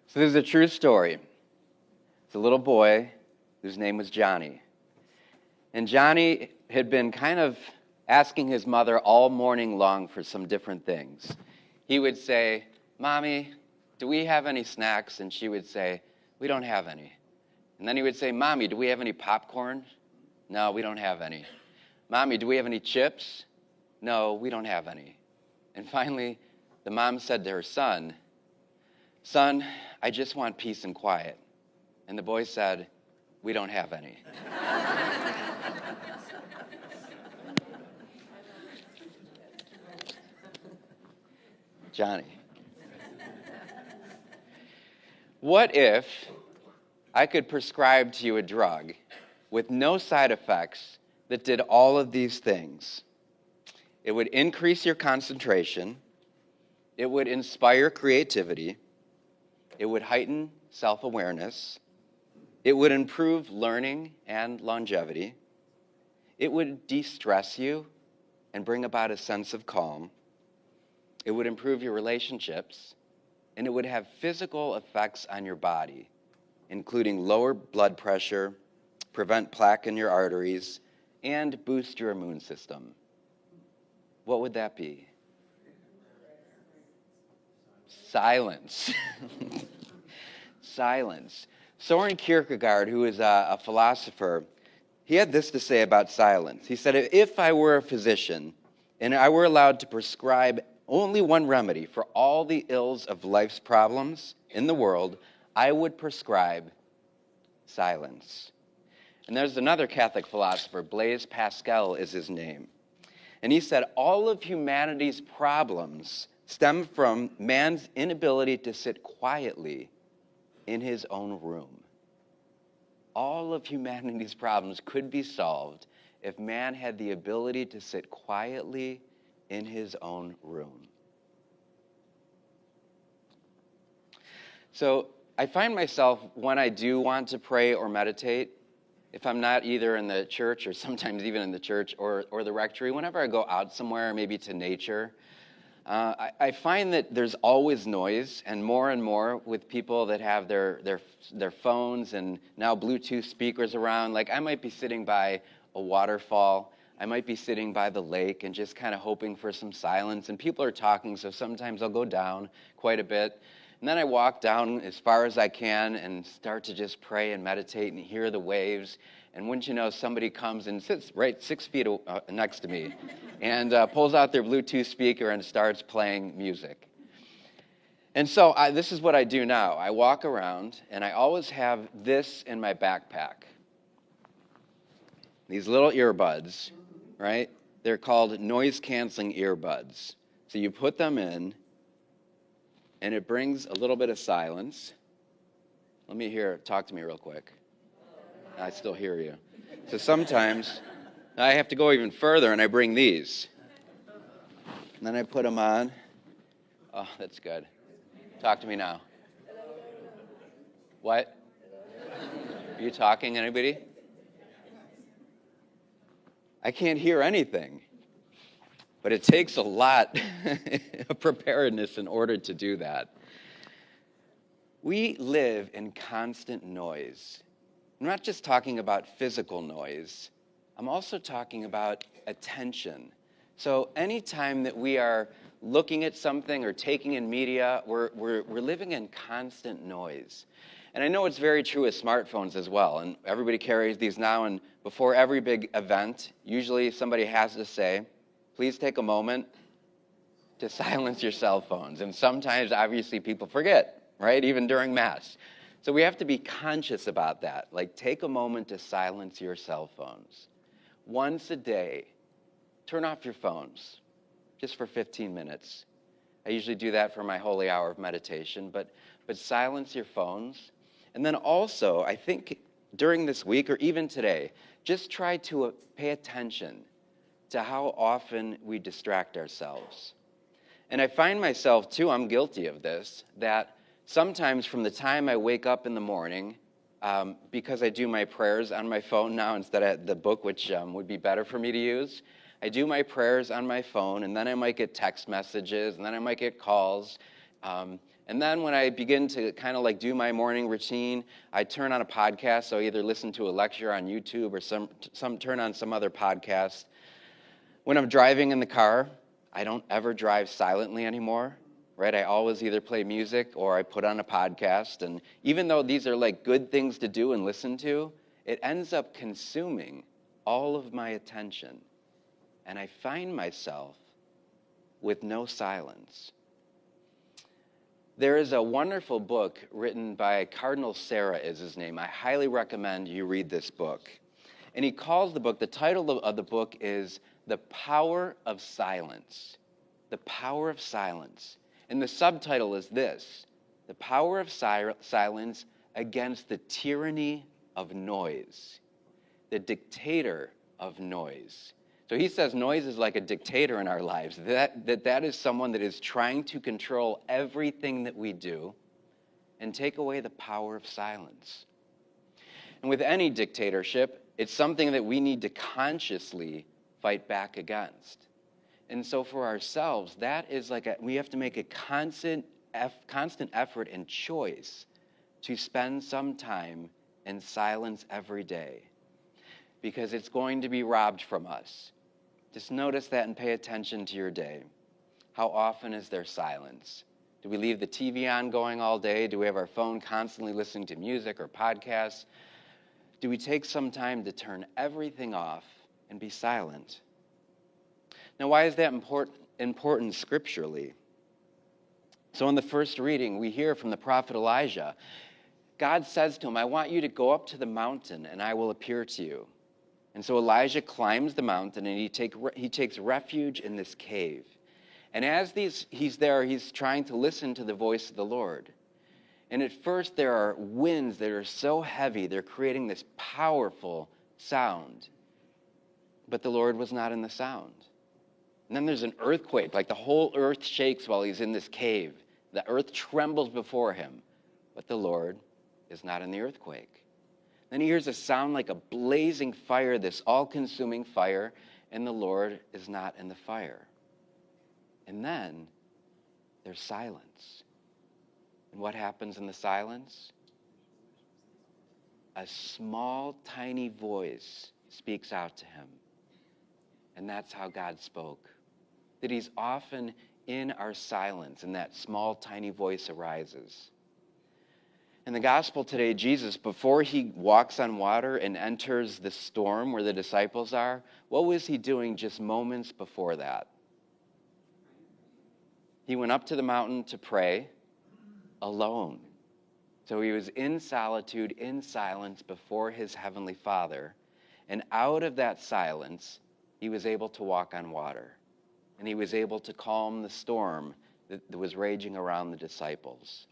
So this is a true story. It's a little boy whose name was Johnny. And Johnny had been kind of asking his mother all morning long for some different things. He would say, "Mommy, do we have any snacks?" And she would say, "We don't have any." And then he would say, "Mommy, do we have any popcorn?" "No, we don't have any." "Mommy, do we have any chips?" "No, we don't have any." And finally, the mom said to her son, "Son, I just want peace and quiet." And the boy said, "We don't have any." Johnny. What if I could prescribe to you a drug with no side effects that did all of these things? It would increase your concentration. It would inspire creativity. It would heighten self-awareness. It would improve learning and longevity. It would de-stress you and bring about a sense of calm. It would improve your relationships, and it would have physical effects on your body, including lower blood pressure, prevent plaque in your arteries, and boost your immune system. What would that be? Silence. Silence. Soren Kierkegaard, who is a philosopher, he had this to say about silence. He said, "If I were a physician and I were allowed to prescribe only one remedy for all the ills of life's problems in the world, I would prescribe silence." And there's another Catholic philosopher, Blaise Pascal is his name. And he said, all of humanity's problems stem from man's inability to sit quietly in his own room. All of humanity's problems could be solved if man had the ability to sit quietly in his own room. So I find myself, when I do want to pray or meditate, if I'm not either in the church or sometimes even in the church or the rectory, whenever I go out somewhere, maybe to nature, I find that there's always noise, and more with people that have their phones and now Bluetooth speakers around. Like, I might be sitting by a waterfall. I might be sitting by the lake and just kind of hoping for some silence. And people are talking, so sometimes I'll go down quite a bit. And then I walk down as far as I can and start to just pray and meditate and hear the waves. And wouldn't you know, somebody comes and sits right 6 feet next to me and pulls out their Bluetooth speaker and starts playing music. And so this is what I do now. I walk around, and I always have this in my backpack. These little earbuds, right? They're called noise-canceling earbuds. So you put them in, and it brings a little bit of silence. Let me talk to me real quick. I still hear you. So sometimes I have to go even further, and I bring these. And then I put them on. Oh, that's good. Talk to me now. What? Are you talking, anybody? I can't hear anything. But it takes a lot of preparedness in order to do that. We live in constant noise. I'm not just talking about physical noise. I'm also talking about attention. So anytime that we are looking at something or taking in media, we're living in constant noise. And I know it's very true with smartphones as well. And everybody carries these now. And before every big event, usually somebody has to say, please take a moment to silence your cell phones. And sometimes, obviously, people forget, right? Even during Mass. So we have to be conscious about that. Like, take a moment to silence your cell phones. Once a day, turn off your phones, just for 15 minutes. I usually do that for my holy hour of meditation, but silence your phones. And then also, I think during this week or even today, just try to pay attention to how often we distract ourselves. And I find myself, too, I'm guilty of this, that sometimes from the time I wake up in the morning, because I do my prayers on my phone now instead of the book, which would be better for me to use, I do my prayers on my phone, and then I might get text messages, and then I might get calls And then when I begin to kind of like do my morning routine, I turn on a podcast. So I either listen to a lecture on YouTube or some turn on some other podcast. When I'm driving in the car, I don't ever drive silently anymore, right? I always either play music or I put on a podcast. And even though these are like good things to do and listen to, it ends up consuming all of my attention. And I find myself with no silence. There is a wonderful book written by Cardinal Sarah is his name. I highly recommend you read this book. And he calls the book, the title of the book is The Power of Silence. The Power of Silence. And the subtitle is this: The Power of Silence Against the Tyranny of Noise. The Dictator of Noise. So he says noise is like a dictator in our lives. That is someone that is trying to control everything that we do and take away the power of silence. And with any dictatorship, it's something that we need to consciously fight back against. And so for ourselves, that is like we have to make a constant effort and choice to spend some time in silence every day, because it's going to be robbed from us. Just notice that and pay attention to your day. How often is there silence? Do we leave the TV on going all day? Do we have our phone constantly listening to music or podcasts? Do we take some time to turn everything off and be silent? Now, why is that important scripturally? So in the first reading, we hear from the prophet Elijah. God says to him, I want you to go up to the mountain and I will appear to you. And so Elijah climbs the mountain and he takes refuge in this cave. And as he's there, he's trying to listen to the voice of the Lord. And at first there are winds that are so heavy, they're creating this powerful sound. But the Lord was not in the sound. And then there's an earthquake, like the whole earth shakes while he's in this cave. The earth trembles before him, but the Lord is not in the earthquake. Then he hears a sound like a blazing fire, this all-consuming fire, and the Lord is not in the fire. And then there's silence. And what happens in the silence? A small, tiny voice speaks out to him. And that's how God spoke. That he's often in our silence, and that small, tiny voice arises. In the gospel today, Jesus, before he walks on water and enters the storm where the disciples are, what was he doing just moments before that? He went up to the mountain to pray alone. So he was in solitude, in silence before his heavenly Father. And out of that silence, he was able to walk on water. And he was able to calm the storm that was raging around the disciples.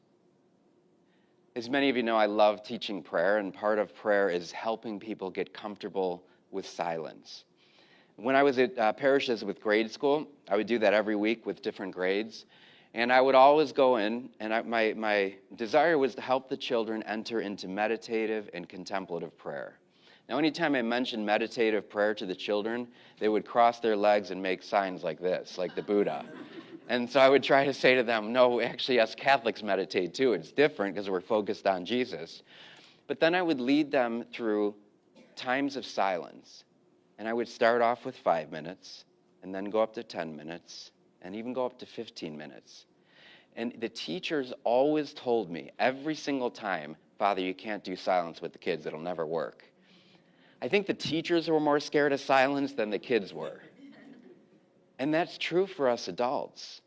As many of you know, I love teaching prayer, and part of prayer is helping people get comfortable with silence. When I was at parishes with grade school, I would do that every week with different grades, and I would always go in, and my desire was to help the children enter into meditative and contemplative prayer. Now, anytime I mentioned meditative prayer to the children, they would cross their legs and make signs like this, like the Buddha. And so I would try to say to them, no, actually, us Catholics meditate too. It's different because we're focused on Jesus. But then I would lead them through times of silence. And I would start off with 5 minutes, and then go up to 10 minutes, and even go up to 15 minutes. And the teachers always told me, every single time, Father, you can't do silence with the kids. It'll never work. I think the teachers were more scared of silence than the kids were. And that's true for us adults.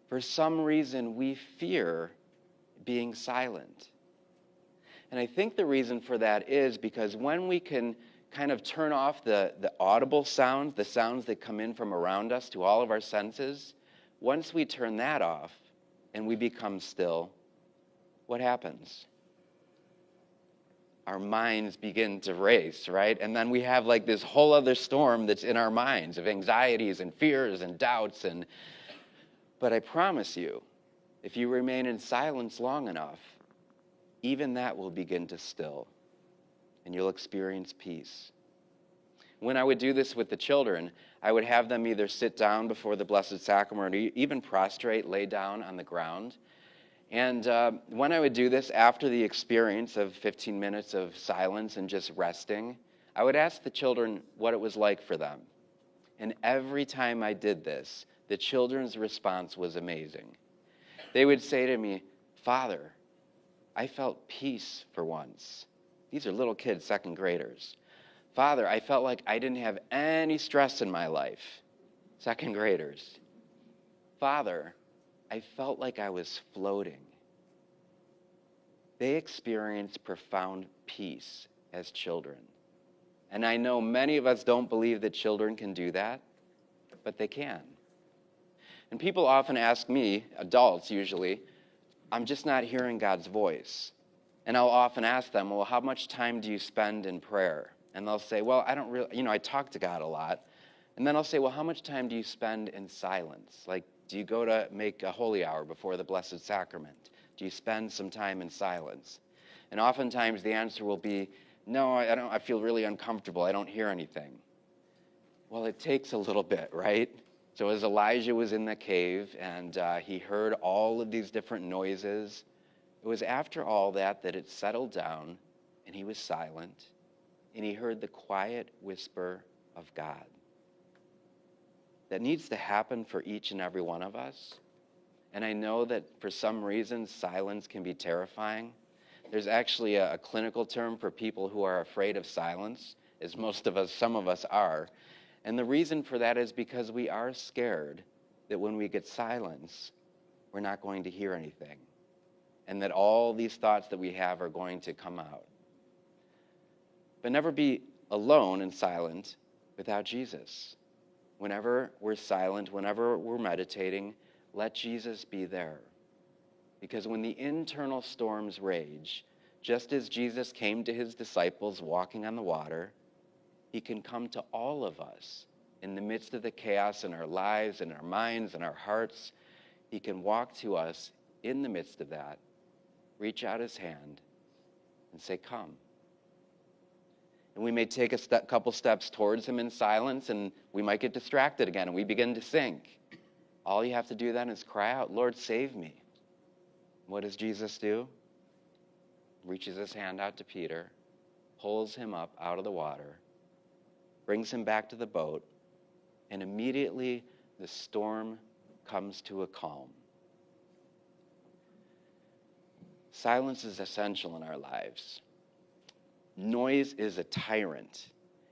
For some reason, we fear being silent. And I think the reason for that is because when we can kind of turn off the audible sounds, the sounds that come in from around us to all of our senses, once we turn that off and we become still, what happens? Our minds begin to race, right? And then we have like this whole other storm that's in our minds of anxieties and fears and doubts. But I promise you, if you remain in silence long enough, even that will begin to still, and you'll experience peace. When I would do this with the children, I would have them either sit down before the Blessed Sacrament or even prostrate, lay down on the ground. And when I would do this, after the experience of 15 minutes of silence and just resting, I would ask the children what it was like for them. And every time I did this, the children's response was amazing. They would say to me, "Father, I felt peace for once." These are little kids, second graders. "Father, I felt like I didn't have any stress in my life." Second graders. "Father, I felt like I was floating." They experienced profound peace as children. And I know many of us don't believe that children can do that, but they can. And people often ask me, adults usually, "I'm just not hearing God's voice." And I'll often ask them, "Well, how much time do you spend in prayer?" And they'll say, "Well, I don't really, I talk to God a lot." And then I'll say, "Well, how much time do you spend in silence? Like, do you go to make a holy hour before the Blessed Sacrament? Do you spend some time in silence?" And oftentimes the answer will be, "No, I don't. I feel really uncomfortable. I don't hear anything." Well, it takes a little bit, right? So as Elijah was in the cave and he heard all of these different noises, it was after all that it settled down and he was silent and he heard the quiet whisper of God. That needs to happen for each and every one of us. And I know that for some reason, silence can be terrifying. There's actually a clinical term for people who are afraid of silence, as some of us are. And the reason for that is because we are scared that when we get silence, we're not going to hear anything. And that all these thoughts that we have are going to come out. But never be alone and silent without Jesus. Whenever we're silent, whenever we're meditating, let Jesus be there. Because when the internal storms rage, just as Jesus came to his disciples walking on the water, he can come to all of us in the midst of the chaos in our lives, in our minds, in our hearts. He can walk to us in the midst of that, reach out his hand, and say, "Come." And we may take a couple steps towards him in silence, and we might get distracted again, and we begin to sink. All you have to do then is cry out, "Lord, save me." What does Jesus do? Reaches his hand out to Peter, pulls him up out of the water, brings him back to the boat, and immediately the storm comes to a calm. Silence is essential in our lives. Noise is a tyrant,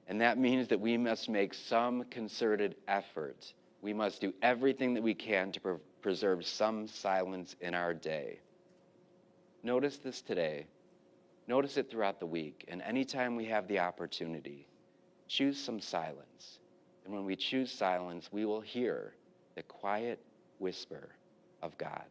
and that means that we must make some concerted effort. We must do everything that we can to preserve some silence in our day. Notice this today. Notice it throughout the week, and anytime we have the opportunity, choose some silence. And when we choose silence, we will hear the quiet whisper of God.